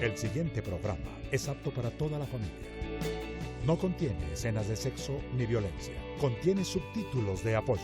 El siguiente programa es apto para toda la familia. No contiene escenas de sexo ni violencia. Contiene subtítulos de apoyo.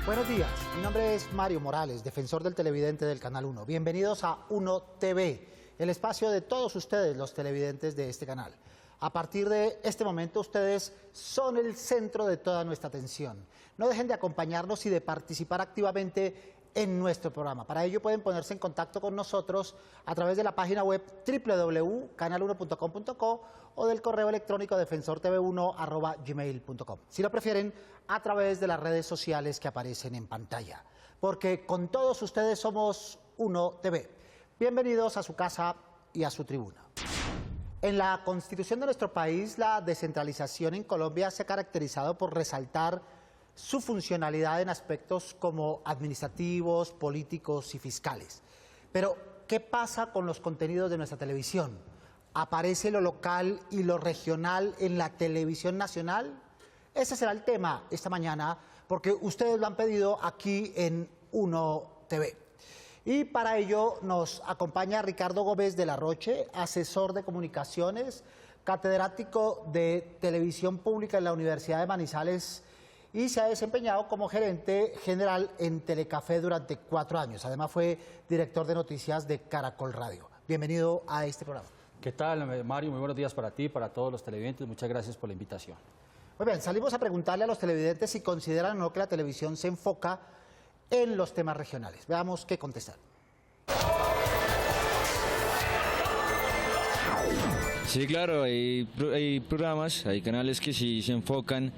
Buenos días, mi nombre es Mario Morales, defensor del televidente del Canal 1. Bienvenidos a 1 TV, el espacio de todos ustedes, los televidentes de este canal. A partir de este momento, ustedes son el centro de toda nuestra atención. No dejen de acompañarnos y de participar activamente en nuestro programa. Para ello pueden ponerse en contacto con nosotros a través de la página web www.canal1.com.co o del correo electrónico defensortv1@gmail.com. Si lo prefieren, a través de las redes sociales que aparecen en pantalla. Porque con todos ustedes somos 1 TV. Bienvenidos a su casa y a su tribuna. En la Constitución de nuestro país, la descentralización en Colombia se ha caracterizado por resaltar su funcionalidad en aspectos como administrativos, políticos y fiscales. Pero, ¿qué pasa con los contenidos de nuestra televisión? ¿Aparece lo local y lo regional en la televisión nacional? Ese será el tema esta mañana, porque ustedes lo han pedido aquí en 1 TV. Y para ello nos acompaña Ricardo Gómez de la Roche, asesor de comunicaciones, catedrático de televisión pública en la Universidad de Manizales, y se ha desempeñado como gerente general en Telecafé durante 4 años. Además fue director de noticias de Caracol Radio. Bienvenido a este programa. ¿Qué tal, Mario? Muy buenos días para ti, para todos los televidentes. Muchas gracias por la invitación. Muy bien, salimos a preguntarle a los televidentes si consideran o no que la televisión se enfoca en los temas regionales. Veamos qué contestar. Sí, claro, hay programas, hay canales que sí se enfocan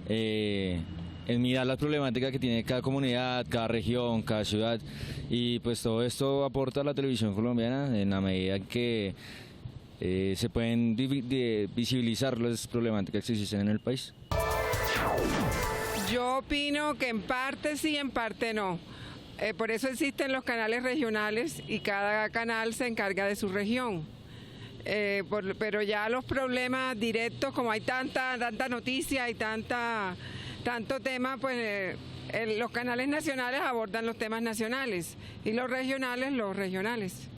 en mirar la problemática que tiene cada comunidad, cada región, cada ciudad, y pues todo esto aporta a la televisión colombiana en la medida que se pueden visibilizar las problemáticas que existen en el país. Yo opino que en parte sí, en parte no. Por eso existen los canales regionales y cada canal se encarga de su región. Pero ya los problemas directos, como hay tanta noticia y tanto tema, pues los canales nacionales abordan los temas nacionales y los regionales los regionales.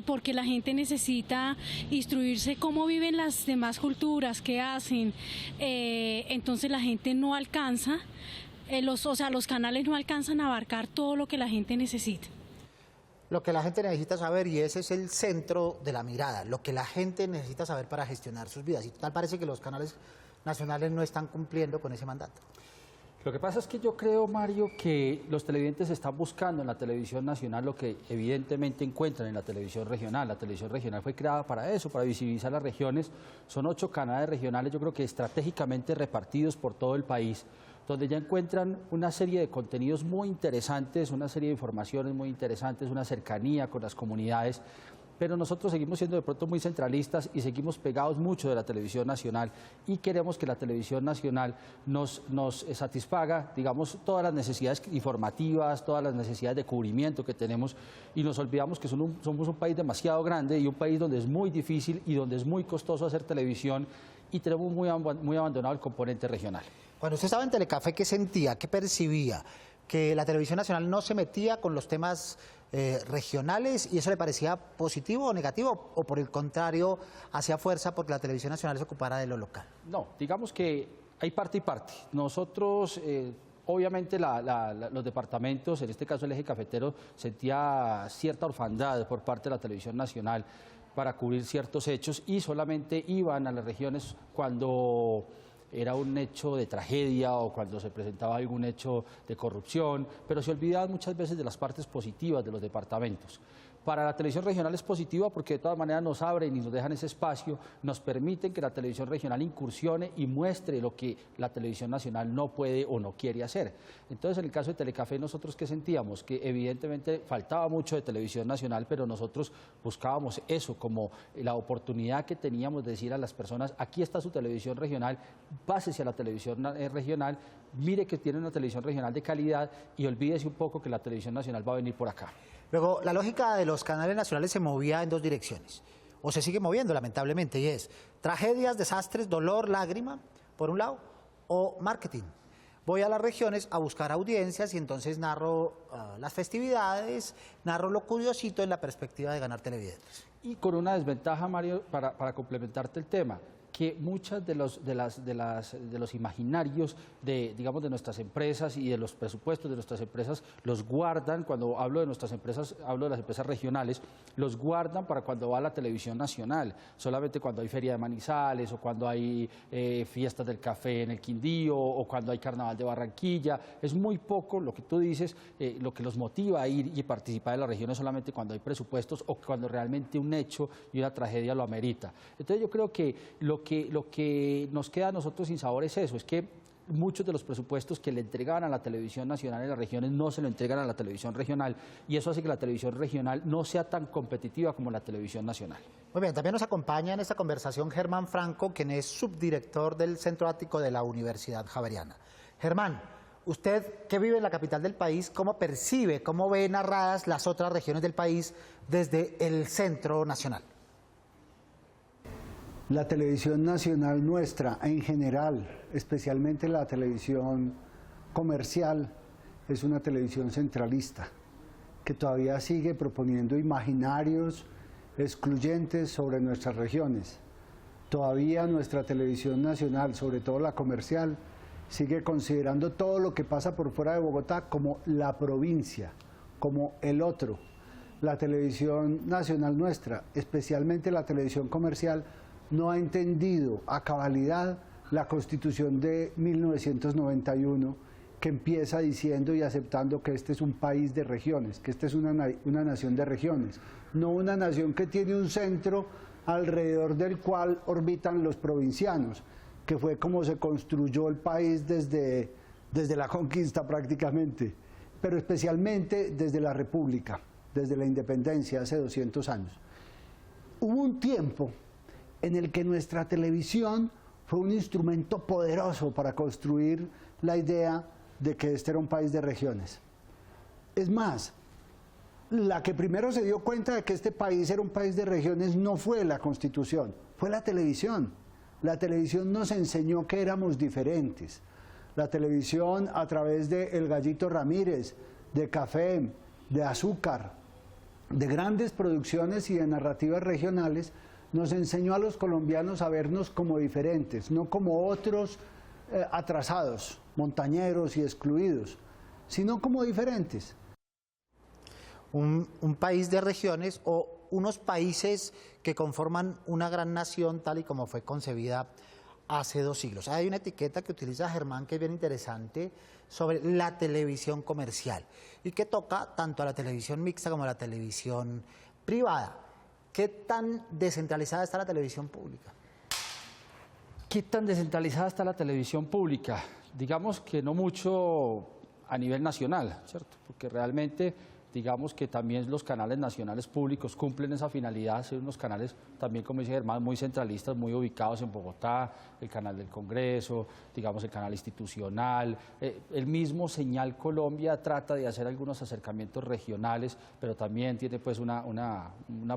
Porque la gente necesita instruirse cómo viven las demás culturas, qué hacen, entonces la gente no alcanza, los canales no alcanzan a abarcar todo lo que la gente necesita. Lo que la gente necesita saber, y ese es el centro de la mirada, lo que la gente necesita saber para gestionar sus vidas. Y tal parece que los canales nacionales no están cumpliendo con ese mandato. Lo que pasa es que yo creo, Mario, que los televidentes están buscando en la televisión nacional lo que evidentemente encuentran en la televisión regional. La televisión regional fue creada para eso, para visibilizar las regiones. Son 8 canales regionales, yo creo que estratégicamente repartidos por todo el país, donde ya encuentran una serie de contenidos muy interesantes, una serie de informaciones muy interesantes, una cercanía con las comunidades. Pero nosotros seguimos siendo de pronto muy centralistas y seguimos pegados mucho de la televisión nacional y queremos que la televisión nacional nos satisfaga, digamos, todas las necesidades informativas, todas las necesidades de cubrimiento que tenemos, y nos olvidamos que somos un país demasiado grande y un país donde es muy difícil y donde es muy costoso hacer televisión, y tenemos muy abandonado el componente regional. Cuando usted estaba en Telecafé, ¿qué sentía, qué percibía? ¿Que la televisión nacional no se metía con los temas regionales y eso le parecía positivo o negativo, o por el contrario hacía fuerza porque la televisión nacional se ocupara de lo local? No, digamos que hay parte y parte. Nosotros, obviamente los departamentos, en este caso el eje cafetero, sentía cierta orfandad por parte de la televisión nacional para cubrir ciertos hechos y solamente iban a las regiones cuando era un hecho de tragedia o cuando se presentaba algún hecho de corrupción, pero se olvidaban muchas veces de las partes positivas de los departamentos. Para la televisión regional es positiva porque de todas maneras nos abren y nos dejan ese espacio, nos permiten que la televisión regional incursione y muestre lo que la televisión nacional no puede o no quiere hacer. Entonces, en el caso de Telecafé, nosotros ¿qué sentíamos? Que evidentemente faltaba mucho de televisión nacional, pero nosotros buscábamos eso como la oportunidad que teníamos de decir a las personas, aquí está su televisión regional, pásese a la televisión regional, mire que tiene una televisión regional de calidad y olvídese un poco que la televisión nacional va a venir por acá. Luego, la lógica de los canales nacionales se movía en dos direcciones, o se sigue moviendo lamentablemente, y es tragedias, desastres, dolor, lágrima, por un lado, o marketing. Voy a las regiones a buscar audiencias y entonces narro las festividades, narro lo curiosito en la perspectiva de ganar televidentes. Y con una desventaja, Mario, para complementarte el tema, que muchas de los imaginarios digamos, de nuestras empresas y de los presupuestos de nuestras empresas los guardan, cuando hablo de nuestras empresas, hablo de las empresas regionales, los guardan para cuando va a la televisión nacional, solamente cuando hay Feria de Manizales o cuando hay fiestas del café en el Quindío o cuando hay Carnaval de Barranquilla. Es muy poco lo que tú dices, lo que los motiva a ir y participar en las regiones solamente cuando hay presupuestos o cuando realmente un hecho y una tragedia lo amerita. Entonces yo creo que lo que nos queda a nosotros sin sabor es eso, es que muchos de los presupuestos que le entregaban a la televisión nacional en las regiones no se lo entregan a la televisión regional y eso hace que la televisión regional no sea tan competitiva como la televisión nacional. Muy bien, también nos acompaña en esta conversación Germán Franco, quien es subdirector del Centro Ático de la Universidad Javeriana. Germán, usted que vive en la capital del país, ¿cómo percibe, cómo ve narradas las otras regiones del país desde el Centro Nacional? La televisión nacional nuestra, en general, especialmente la televisión comercial, es una televisión centralista, que todavía sigue proponiendo imaginarios excluyentes sobre nuestras regiones. Todavía nuestra televisión nacional, sobre todo la comercial, sigue considerando todo lo que pasa por fuera de Bogotá como la provincia, como el otro. La televisión nacional nuestra, especialmente la televisión comercial, no ha entendido a cabalidad la Constitución de 1991, que empieza diciendo y aceptando que este es un país de regiones, que esta es una nación de regiones, no una nación que tiene un centro alrededor del cual orbitan los provincianos, que fue como se construyó el país desde la conquista prácticamente, pero especialmente desde la República, desde la independencia hace 200 años. Hubo un tiempo en el que nuestra televisión fue un instrumento poderoso para construir la idea de que este era un país de regiones. Es más, la que primero se dio cuenta de que este país era un país de regiones no fue la Constitución, fue la televisión. La televisión nos enseñó que éramos diferentes. La televisión, a través de El Gallito Ramírez, de Café, de Azúcar, de grandes producciones y de narrativas regionales, nos enseñó a los colombianos a vernos como diferentes, no como otros atrasados, montañeros y excluidos, sino como diferentes. Un país de regiones o unos países que conforman una gran nación tal y como fue concebida hace 2 siglos. Hay una etiqueta que utiliza Germán que es bien interesante sobre la televisión comercial y que toca tanto a la televisión mixta como a la televisión privada. ¿Qué tan descentralizada está la televisión pública? ¿Qué tan descentralizada está la televisión pública? Digamos que no mucho a nivel nacional, ¿cierto? Porque realmente, digamos que también los canales nacionales públicos cumplen esa finalidad, ser unos canales también, como dice Germán, muy centralistas, muy ubicados en Bogotá, el canal del Congreso, digamos el canal institucional, el mismo Señal Colombia trata de hacer algunos acercamientos regionales, pero también tiene pues una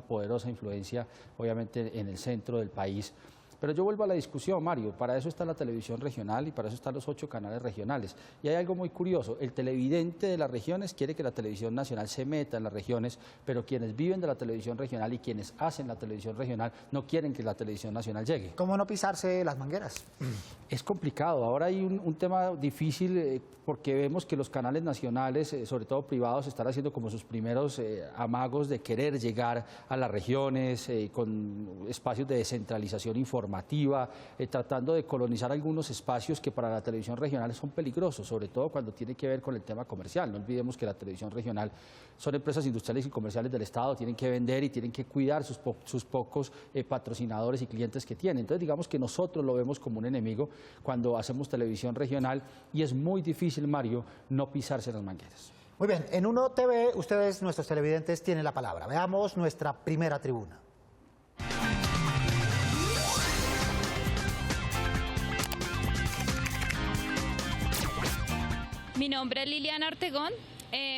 poderosa influencia, obviamente, en el centro del país. Pero yo vuelvo a la discusión, Mario, para eso está la televisión regional y para eso están los 8 canales regionales. Y hay algo muy curioso, el televidente de las regiones quiere que la televisión nacional se meta en las regiones, pero quienes viven de la televisión regional y quienes hacen la televisión regional no quieren que la televisión nacional llegue. ¿Cómo no pisarse las mangueras? Es complicado, ahora hay un tema difícil porque vemos que los canales nacionales, sobre todo privados, están haciendo como sus primeros amagos de querer llegar a las regiones con espacios de descentralización informal, informativa, tratando de colonizar algunos espacios que para la televisión regional son peligrosos, sobre todo cuando tiene que ver con el tema comercial. No olvidemos que la televisión regional son empresas industriales y comerciales del Estado, tienen que vender y tienen que cuidar sus pocos patrocinadores y clientes que tienen. Entonces digamos que nosotros lo vemos como un enemigo cuando hacemos televisión regional y es muy difícil, Mario, no pisarse las mangueras. Muy bien, en Uno TV, ustedes, nuestros televidentes, tienen la palabra. Veamos nuestra primera tribuna. Mi nombre es Liliana Ortegón.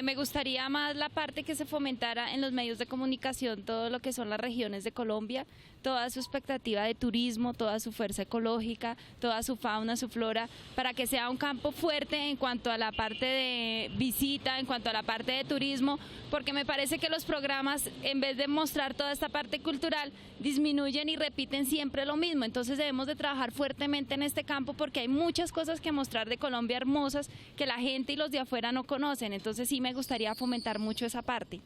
Me gustaría más la parte que se fomentara en los medios de comunicación, todo lo que son las regiones de Colombia, toda su expectativa de turismo, toda su fuerza ecológica, toda su fauna, su flora, para que sea un campo fuerte en cuanto a la parte de visita, en cuanto a la parte de turismo, porque me parece que los programas, en vez de mostrar toda esta parte cultural, disminuyen y repiten siempre lo mismo. Entonces debemos de trabajar fuertemente en este campo porque hay muchas cosas que mostrar de Colombia hermosas que la gente y los de afuera no conocen. Entonces sí me gustaría fomentar mucho esa parte.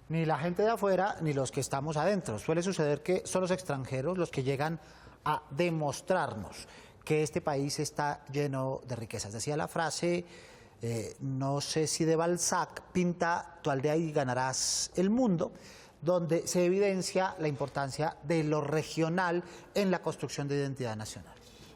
Ni la gente de afuera ni los que estamos adentro. Suele suceder que son los extranjeros los que llegan a demostrarnos que este país está lleno de riquezas. Decía la frase, no sé si de Balzac, pinta tu aldea y ganarás el mundo, donde se evidencia la importancia de lo regional en la construcción de identidad nacional.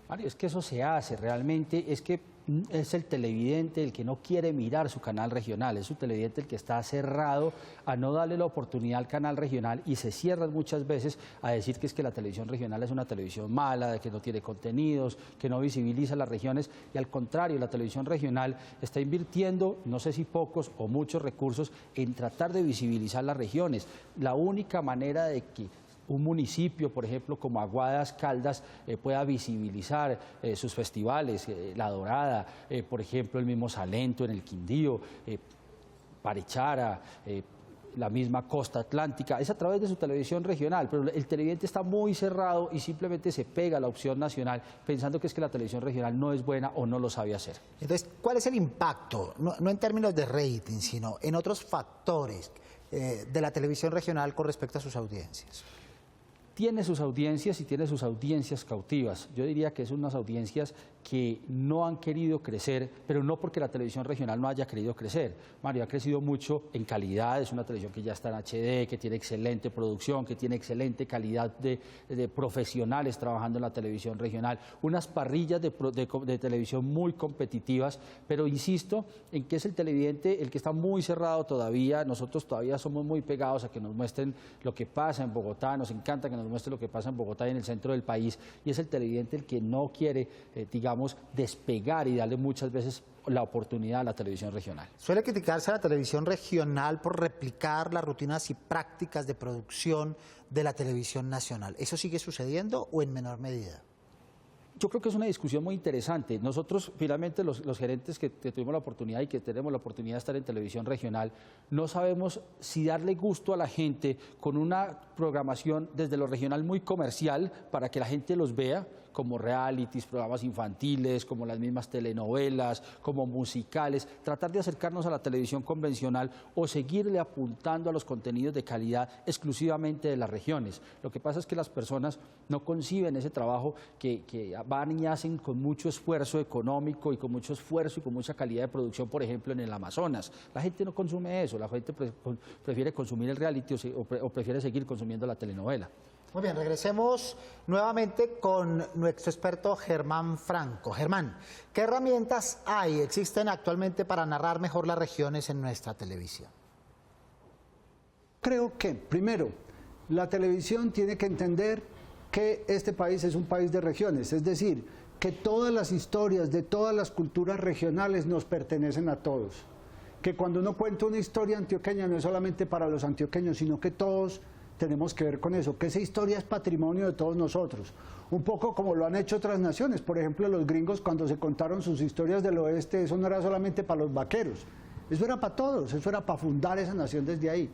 Mario, es que eso se hace realmente, es que es el televidente el que no quiere mirar su canal regional, es su televidente el que está cerrado a no darle la oportunidad al canal regional y se cierran muchas veces a decir que es que la televisión regional es una televisión mala, de que no tiene contenidos, que no visibiliza las regiones y al contrario, la televisión regional está invirtiendo, no sé si pocos o muchos recursos en tratar de visibilizar las regiones. La única manera de que un municipio, por ejemplo, como Aguadas, Caldas, pueda visibilizar sus festivales, La Dorada, por ejemplo, el mismo Salento en el Quindío, Barichara, la misma costa atlántica, es a través de su televisión regional, pero el televidente está muy cerrado y simplemente se pega a la opción nacional pensando que es que la televisión regional no es buena o no lo sabe hacer. Entonces, ¿cuál es el impacto, no en términos de rating, sino en otros factores de la televisión regional con respecto a sus audiencias? Tiene sus audiencias y tiene sus audiencias cautivas. Yo diría que son unas audiencias que no han querido crecer, pero no porque la televisión regional no haya querido crecer. Mario, ha crecido mucho en calidad, es una televisión que ya está en HD, que tiene excelente producción, que tiene excelente calidad de profesionales trabajando en la televisión regional, unas parrillas de televisión muy competitivas, pero insisto en que es el televidente el que está muy cerrado todavía, nosotros todavía somos muy pegados a que nos muestren lo que pasa en Bogotá, nos encanta que nos muestre lo que pasa en Bogotá y en el centro del país, y es el televidente el que no quiere, digamos, despegar y darle muchas veces la oportunidad a la televisión regional. Suele criticarse a la televisión regional por replicar las rutinas y prácticas de producción de la televisión nacional. ¿Eso sigue sucediendo o en menor medida? Yo creo que es una discusión muy interesante. Nosotros, finalmente, los gerentes que tuvimos la oportunidad y que tenemos la oportunidad de estar en televisión regional, no sabemos si darle gusto a la gente con una programación desde lo regional muy comercial para que la gente los vea, como realities, programas infantiles, como las mismas telenovelas, como musicales, tratar de acercarnos a la televisión convencional o seguirle apuntando a los contenidos de calidad exclusivamente de las regiones. Lo que pasa es que las personas no conciben ese trabajo que van y hacen con mucho esfuerzo económico y con mucho esfuerzo y con mucha calidad de producción, por ejemplo, en el Amazonas. La gente no consume eso, la gente prefiere consumir el reality o prefiere seguir consumiendo la telenovela. Muy bien, regresemos nuevamente con nuestro experto Germán Franco. Germán, ¿qué herramientas existen actualmente para narrar mejor las regiones en nuestra televisión? Creo que, primero, la televisión tiene que entender que este país es un país de regiones, es decir, que todas las historias de todas las culturas regionales nos pertenecen a todos. Que cuando uno cuenta una historia antioqueña no es solamente para los antioqueños, sino que todos tenemos que ver con eso, que esa historia es patrimonio de todos nosotros, un poco como lo han hecho otras naciones. Por ejemplo, los gringos, cuando se contaron sus historias del oeste, eso no era solamente para los vaqueros, eso era para todos, eso era para fundar esa nación desde ahí.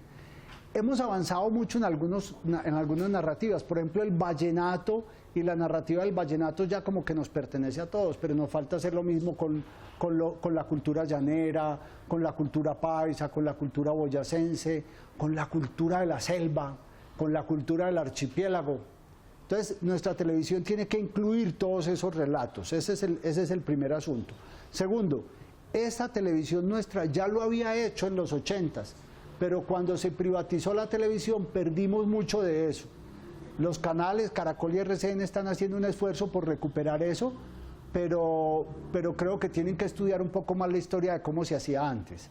Hemos avanzado mucho en algunas narrativas, por ejemplo el vallenato y la narrativa del vallenato ya como que nos pertenece a todos, pero nos falta hacer lo mismo con la cultura llanera, con la cultura paisa, con la cultura boyacense, con la cultura de la selva, con la cultura del archipiélago. Entonces, nuestra televisión tiene que incluir todos esos relatos. Ese es el primer asunto. Segundo, esta televisión nuestra ya lo había hecho en los 80s, pero cuando se privatizó la televisión perdimos mucho de eso. Los canales Caracol y RCN están haciendo un esfuerzo por recuperar eso, pero creo que tienen que estudiar un poco más la historia de cómo se hacía antes.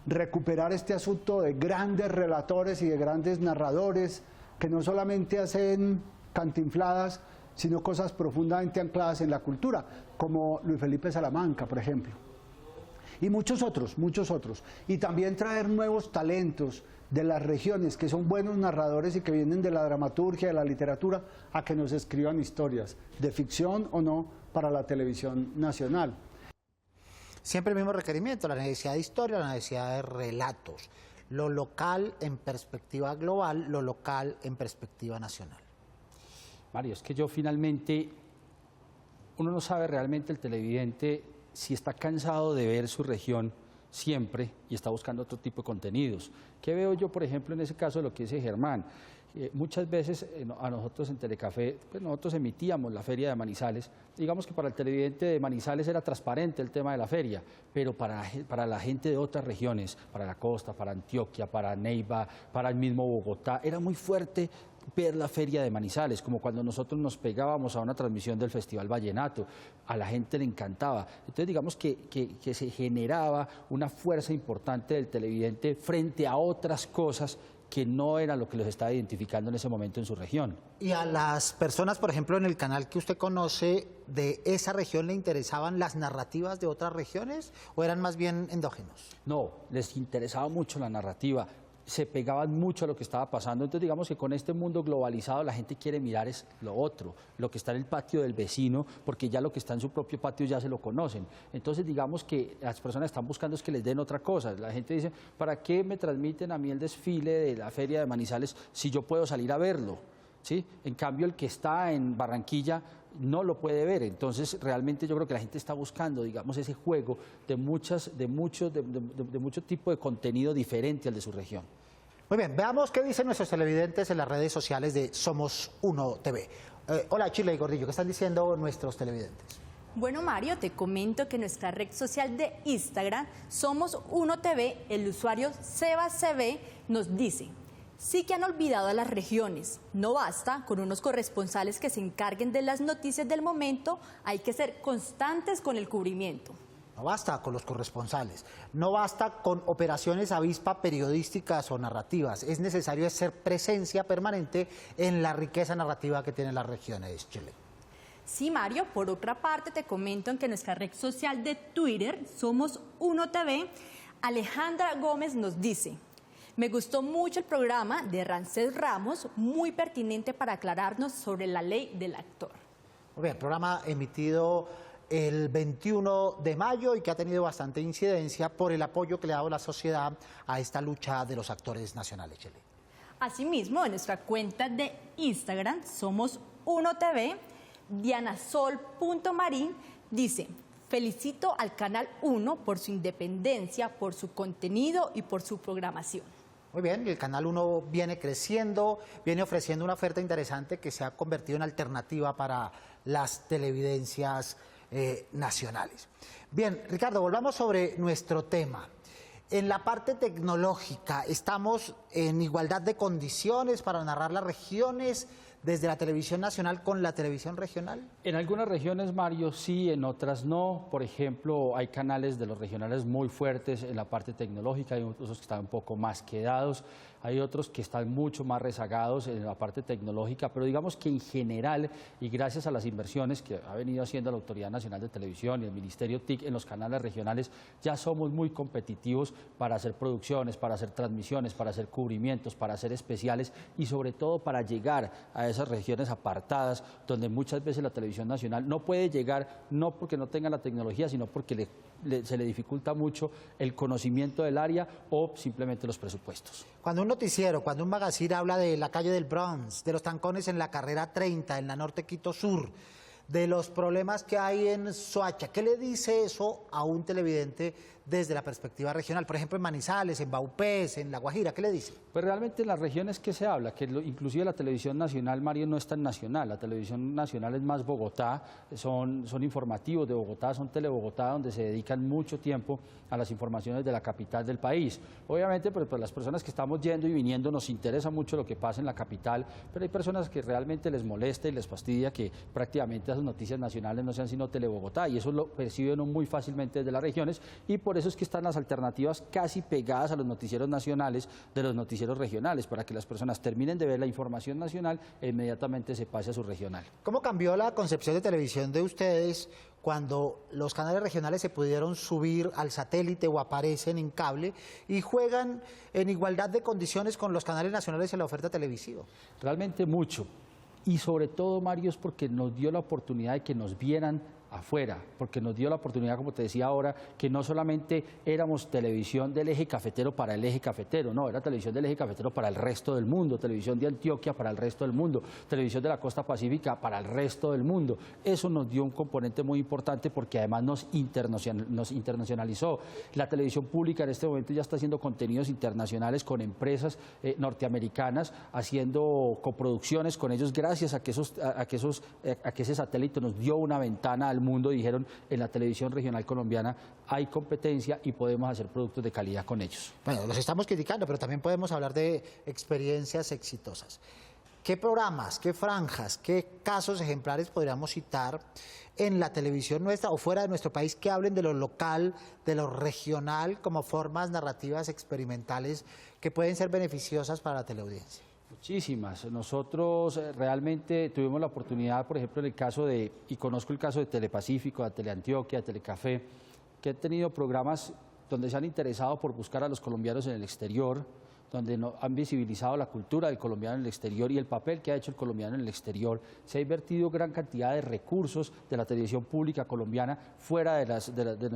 Recuperar este asunto de grandes relatores y de grandes narradores que no solamente hacen cantinfladas, sino cosas profundamente ancladas en la cultura, como Luis Felipe Salamanca, por ejemplo. Y muchos otros, muchos otros. Y también traer nuevos talentos de las regiones, que son buenos narradores y que vienen de la dramaturgia, de la literatura, a que nos escriban historias, de ficción o no, para la televisión nacional. Siempre el mismo requerimiento, la necesidad de historia, la necesidad de relatos. Lo local en perspectiva global, lo local en perspectiva nacional. Mario, es que yo finalmente, uno no sabe realmente el televidente si está cansado de ver su región siempre y está buscando otro tipo de contenidos. ¿Qué veo yo, por ejemplo, en ese caso de lo que dice Germán? Muchas veces a nosotros en Telecafé, pues nosotros emitíamos la feria de Manizales. Digamos que para el televidente de Manizales era transparente el tema de la feria, pero para la gente de otras regiones, para la costa, para Antioquia, para Neiva, para el mismo Bogotá, era muy fuerte ver la feria de Manizales, como cuando nosotros nos pegábamos a una transmisión del Festival Vallenato, a la gente le encantaba. Entonces digamos que se generaba una fuerza importante del televidente frente a otras cosas que no era lo que los estaba identificando en ese momento en su región. ¿Y a las personas, por ejemplo, en el canal que usted conoce, de esa región le interesaban las narrativas de otras regiones o eran más bien endógenos? No, les interesaba mucho la narrativa, se pegaban mucho a lo que estaba pasando. Entonces digamos que con este mundo globalizado la gente quiere mirar es lo otro, lo que está en el patio del vecino, porque ya lo que está en su propio patio ya se lo conocen. Entonces digamos que las personas están buscando es que les den otra cosa. La gente dice, ¿para qué me transmiten a mí el desfile de la feria de Manizales si yo puedo salir a verlo? ¿Sí? En cambio el que está en Barranquilla no lo puede ver. Entonces realmente yo creo que la gente está buscando, digamos, ese juego de mucho tipo de contenido diferente al de su región. Muy bien, veamos qué dicen nuestros televidentes en las redes sociales de Somos Uno TV. Hola Chile y Gordillo, ¿qué están diciendo nuestros televidentes? Bueno, Mario, te comento que en nuestra red social de Instagram, Somos Uno TV, el usuario SebasCB nos dice: sí que han olvidado a las regiones, no basta con unos corresponsales que se encarguen de las noticias del momento, hay que ser constantes con el cubrimiento. No basta con los corresponsales, no basta con operaciones avispa periodísticas o narrativas, es necesario hacer presencia permanente en la riqueza narrativa que tienen las regiones, Chile. Sí, Mario, por otra parte te comento que en nuestra red social de Twitter, Somos Uno TV, Alejandra Gómez nos dice: me gustó mucho el programa de Rancés Ramos, muy pertinente para aclararnos sobre la ley del actor. Muy bien, programa emitido el 21 de mayo y que ha tenido bastante incidencia por el apoyo que le ha dado la sociedad a esta lucha de los actores nacionales, Chile. Asimismo, en nuestra cuenta de Instagram, Somos Uno TV, dianasol.marín dice: felicito al Canal 1 por su independencia, por su contenido y por su programación. Muy bien, el Canal 1 viene creciendo, viene ofreciendo una oferta interesante que se ha convertido en alternativa para las televidencias nacionales. Bien, Ricardo, volvamos sobre nuestro tema. En la parte tecnológica, ¿estamos en igualdad de condiciones para narrar las regiones desde la televisión nacional con la televisión regional? En algunas regiones, Mario, sí, en otras no. Por ejemplo, hay canales de los regionales muy fuertes en la parte tecnológica, hay otros que están un poco más quedados, hay otros que están mucho más rezagados en la parte tecnológica, pero digamos que en general, y gracias a las inversiones que ha venido haciendo la Autoridad Nacional de Televisión y el Ministerio TIC en los canales regionales, ya somos muy competitivos para hacer producciones, para hacer transmisiones, para hacer cubrimientos, para hacer especiales y sobre todo para llegar a esas regiones apartadas donde muchas veces la televisión nacional no puede llegar, no porque no tenga la tecnología, sino porque se le dificulta mucho el conocimiento del área o simplemente los presupuestos. Cuando un noticiero, cuando un magazine habla de la calle del Bronx, de los trancones en la carrera 30, en la Norte Quito Sur, de los problemas que hay en Soacha. ¿Qué le dice eso a un televidente desde la perspectiva regional? Por ejemplo, en Manizales, en Vaupés, en La Guajira, ¿qué le dice? Pues realmente en las regiones que se habla, que inclusive la televisión nacional, Mario, no es tan nacional, la televisión nacional es más Bogotá, son informativos de Bogotá, son Telebogotá, donde se dedican mucho tiempo a las informaciones de la capital del país. Obviamente, pues las personas que estamos yendo y viniendo nos interesa mucho lo que pasa en la capital, pero hay personas que realmente les molesta y les fastidia que prácticamente esas noticias nacionales no sean sino Telebogotá, y eso lo perciben muy fácilmente desde las regiones, y por eso es que están las alternativas casi pegadas a los noticieros nacionales de los noticieros regionales, para que las personas terminen de ver la información nacional e inmediatamente se pase a su regional. ¿Cómo cambió la concepción de televisión de ustedes cuando los canales regionales se pudieron subir al satélite o aparecen en cable y juegan en igualdad de condiciones con los canales nacionales en la oferta televisiva? Realmente mucho. Y sobre todo, Mario, es porque nos dio la oportunidad de que nos vieran afuera, porque nos dio la oportunidad, como te decía ahora, que no solamente éramos televisión del eje cafetero para el eje cafetero, no, era televisión del eje cafetero para el resto del mundo, televisión de Antioquia para el resto del mundo, televisión de la costa pacífica para el resto del mundo. Eso nos dio un componente muy importante porque además nos internacionalizó. La televisión pública en este momento ya está haciendo contenidos internacionales con empresas norteamericanas, haciendo coproducciones con ellos gracias a que ese satélite nos dio una ventana al mundo. Dijeron, en la televisión regional colombiana hay competencia y podemos hacer productos de calidad con ellos. Bueno, los estamos criticando, pero también podemos hablar de experiencias exitosas. ¿Qué programas, qué franjas, qué casos ejemplares podríamos citar en la televisión nuestra o fuera de nuestro país que hablen de lo local, de lo regional, como formas narrativas experimentales que pueden ser beneficiosas para la teleaudiencia? Muchísimas. Nosotros realmente tuvimos la oportunidad, por ejemplo, en el caso de, y conozco el caso de Telepacífico, de Teleantioquia, de Telecafé, que han tenido programas donde se han interesado por buscar a los colombianos en el exterior, donde han visibilizado la cultura del colombiano en el exterior y el papel que ha hecho el colombiano en el exterior. Se ha invertido gran cantidad de recursos de la televisión pública colombiana fuera de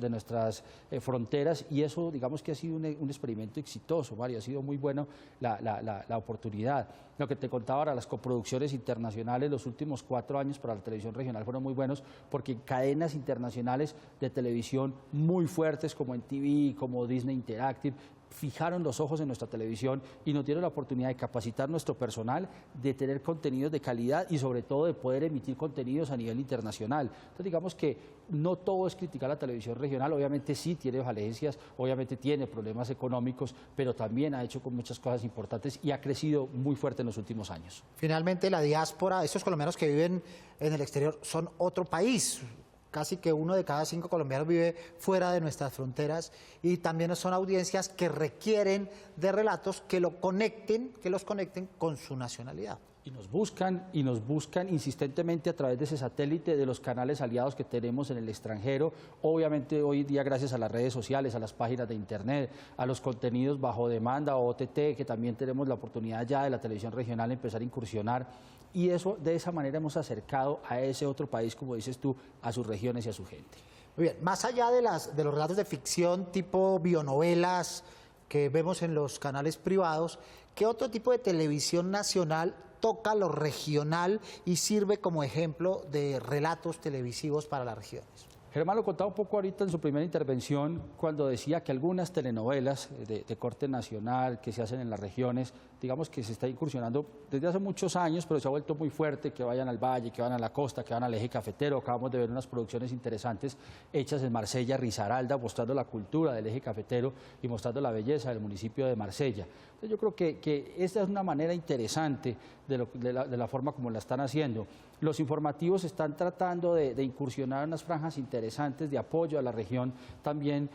nuestras fronteras, y eso, digamos que ha sido un experimento exitoso, Mario, ha sido muy bueno la oportunidad. Lo que te contaba ahora, las coproducciones internacionales, los últimos 4 años para la televisión regional fueron muy buenos porque cadenas internacionales de televisión muy fuertes como NTV, como Disney Interactive, fijaron los ojos en nuestra televisión y nos dieron la oportunidad de capacitar nuestro personal, de tener contenidos de calidad y sobre todo de poder emitir contenidos a nivel internacional. Entonces digamos que no todo es criticar la televisión regional, obviamente sí tiene falencias, obviamente tiene problemas económicos, pero también ha hecho con muchas cosas importantes y ha crecido muy fuerte en los últimos años. Finalmente, la diáspora, estos colombianos que viven en el exterior son otro país. Casi que 1 de cada 5 colombianos vive fuera de nuestras fronteras y también son audiencias que requieren de relatos que los conecten con su nacionalidad. Y nos buscan insistentemente a través de ese satélite, de los canales aliados que tenemos en el extranjero. Obviamente hoy día gracias a las redes sociales, a las páginas de internet, a los contenidos bajo demanda o OTT, que también tenemos la oportunidad ya de la televisión regional empezar a incursionar. Y eso, de esa manera hemos acercado a ese otro país, como dices tú, a sus regiones y a su gente. Muy bien, más allá de los relatos de ficción tipo bionovelas que vemos en los canales privados, ¿qué otro tipo de televisión nacional toca lo regional y sirve como ejemplo de relatos televisivos para las regiones? Germán lo contaba un poco ahorita en su primera intervención cuando decía que algunas telenovelas de corte nacional que se hacen en las regiones, digamos que se está incursionando desde hace muchos años, pero se ha vuelto muy fuerte, que vayan al valle, que van a la costa, que van al eje cafetero. Acabamos de ver unas producciones interesantes hechas en Marsella, Risaralda, mostrando la cultura del eje cafetero y mostrando la belleza del municipio de Marsella. Entonces yo creo que esta es una manera interesante de la forma como la están haciendo. Los informativos están tratando de incursionar en unas franjas interesantes de apoyo a la región, también,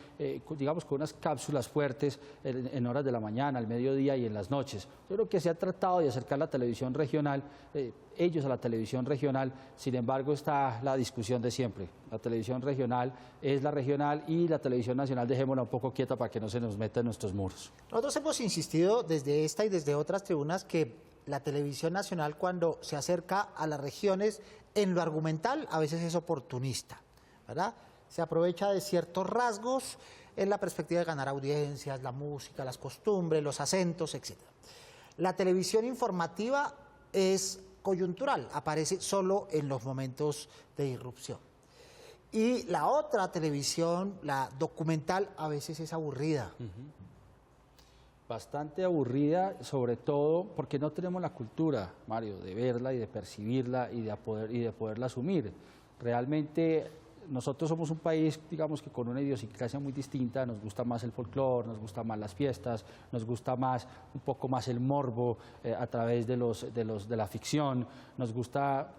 digamos, con unas cápsulas fuertes en horas de la mañana, al mediodía y en las noches. Yo creo que se ha tratado de acercar la televisión regional, ellos a la televisión regional, sin embargo está la discusión de siempre. La televisión regional es la regional y la televisión nacional dejémosla un poco quieta para que no se nos meta en nuestros muros. Nosotros hemos insistido desde esta y desde otras tribunas que la televisión nacional, cuando se acerca a las regiones en lo argumental, a veces es oportunista, ¿verdad? Se aprovecha de ciertos rasgos en la perspectiva de ganar audiencias, la música, las costumbres, los acentos, etc. La televisión informativa es coyuntural, aparece solo en los momentos de irrupción. Y la otra televisión, la documental, a veces es aburrida. Bastante aburrida, sobre todo porque no tenemos la cultura, Mario, de verla y de percibirla y de poderla asumir. Realmente nosotros somos un país, digamos que con una idiosincrasia muy distinta, nos gusta más el folclore, nos gusta más las fiestas, nos gusta más, un poco más el morbo a través de la ficción, nos gusta,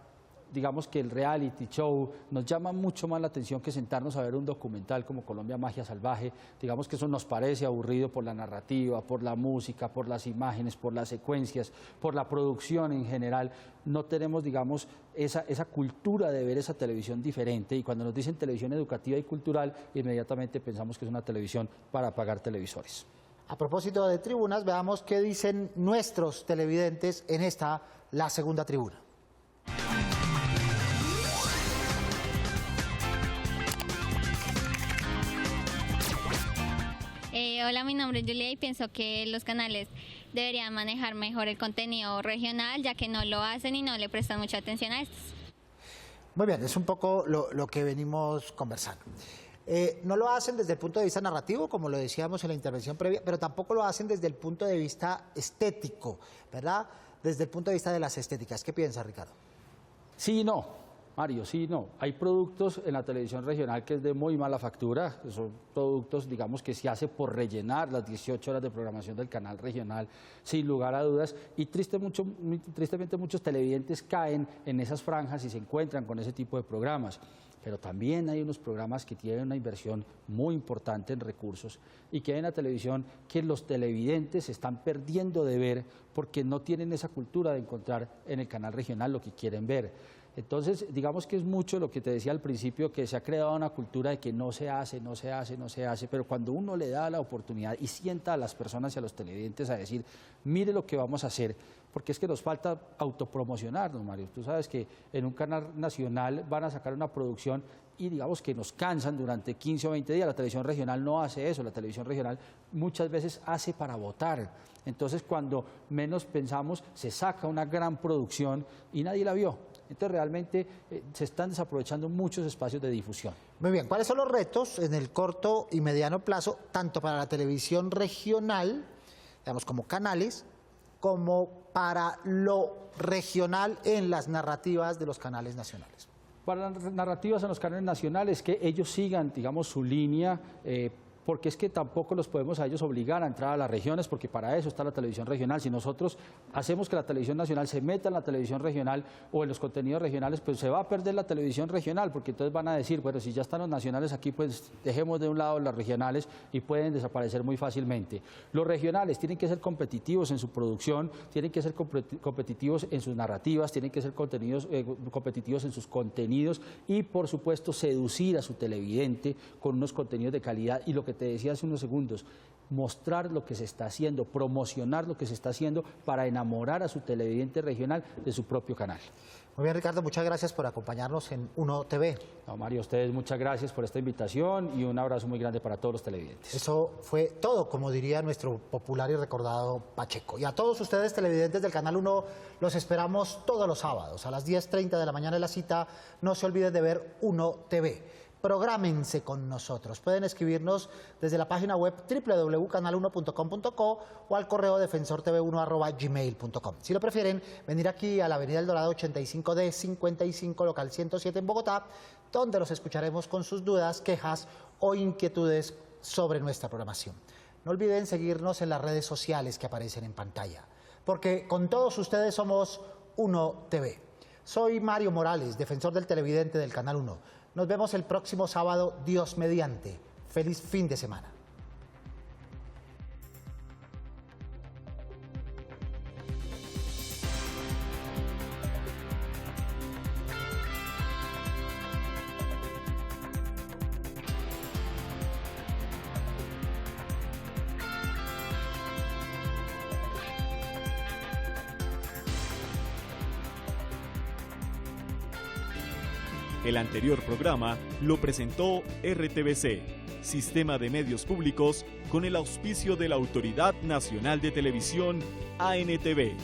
digamos que el reality show, nos llama mucho más la atención que sentarnos a ver un documental como Colombia Magia Salvaje. Digamos que eso nos parece aburrido por la narrativa, por la música, por las imágenes, por las secuencias, por la producción en general. No tenemos, digamos, esa cultura de ver esa televisión diferente, y cuando nos dicen televisión educativa y cultural, inmediatamente pensamos que es una televisión para apagar televisores. A propósito de tribunas, veamos qué dicen nuestros televidentes en esta, la segunda tribuna. Hola, mi nombre es Julia y pienso que los canales deberían manejar mejor el contenido regional, ya que no lo hacen y no le prestan mucha atención a estos. Muy bien, es un poco lo que venimos conversando. No lo hacen desde el punto de vista narrativo, como lo decíamos en la intervención previa, pero tampoco lo hacen desde el punto de vista estético, ¿verdad? Desde el punto de vista de las estéticas. ¿Qué piensa, Ricardo? Sí y no. Mario, sí, no. Hay productos en la televisión regional que es de muy mala factura, son productos, digamos, que se hace por rellenar las 18 horas de programación del canal regional, sin lugar a dudas, y tristemente muchos televidentes caen en esas franjas y se encuentran con ese tipo de programas. Pero también hay unos programas que tienen una inversión muy importante en recursos y que hay en la televisión que los televidentes están perdiendo de ver porque no tienen esa cultura de encontrar en el canal regional lo que quieren ver. Entonces, digamos que es mucho lo que te decía al principio, que se ha creado una cultura de que no se hace, pero cuando uno le da la oportunidad y sienta a las personas y a los televidentes a decir, mire lo que vamos a hacer, porque es que nos falta autopromocionarnos, Mario. Tú sabes que en un canal nacional van a sacar una producción y digamos que nos cansan durante 15 o 20 días. La televisión regional no hace eso, la televisión regional muchas veces hace para votar. Entonces, cuando menos pensamos, se saca una gran producción y nadie la vio. Entonces, realmente se están desaprovechando muchos espacios de difusión. Muy bien, ¿cuáles son los retos en el corto y mediano plazo, tanto para la televisión regional, digamos como canales, como para lo regional en las narrativas de los canales nacionales? Para las narrativas en los canales nacionales, que ellos sigan, digamos, su línea, porque es que tampoco los podemos a ellos obligar a entrar a las regiones, porque para eso está la televisión regional. Si nosotros hacemos que la televisión nacional se meta en la televisión regional o en los contenidos regionales, pues se va a perder la televisión regional, porque entonces van a decir, bueno, si ya están los nacionales aquí, pues dejemos de un lado las regionales y pueden desaparecer muy fácilmente. Los regionales tienen que ser competitivos en su producción, tienen que ser competitivos en sus narrativas, tienen que ser competitivos en sus contenidos y, por supuesto, seducir a su televidente con unos contenidos de calidad. Y lo que te decía hace unos segundos, mostrar lo que se está haciendo, promocionar lo que se está haciendo para enamorar a su televidente regional de su propio canal. Muy bien, Ricardo, muchas gracias por acompañarnos en Uno TV. No, Mario, a ustedes muchas gracias por esta invitación y un abrazo muy grande para todos los televidentes. Eso fue todo, como diría nuestro popular y recordado Pacheco. Y a todos ustedes, televidentes del Canal 1, los esperamos todos los sábados. A las 10:30 de la mañana es la cita. No se olviden de ver Uno TV. Prográmense con nosotros. Pueden escribirnos desde la página web www.canal1.com.co o al correo defensortv1@gmail.com. Si lo prefieren, venir aquí a la Avenida El Dorado 85D 55, local 107 en Bogotá, donde los escucharemos con sus dudas, quejas o inquietudes sobre nuestra programación. No olviden seguirnos en las redes sociales que aparecen en pantalla, porque con todos ustedes somos Uno TV. Soy Mario Morales, defensor del televidente del Canal 1. Nos vemos el próximo sábado, Dios mediante. Feliz fin de semana. El anterior programa lo presentó RTVC, Sistema de Medios Públicos, con el auspicio de la Autoridad Nacional de Televisión, ANTV.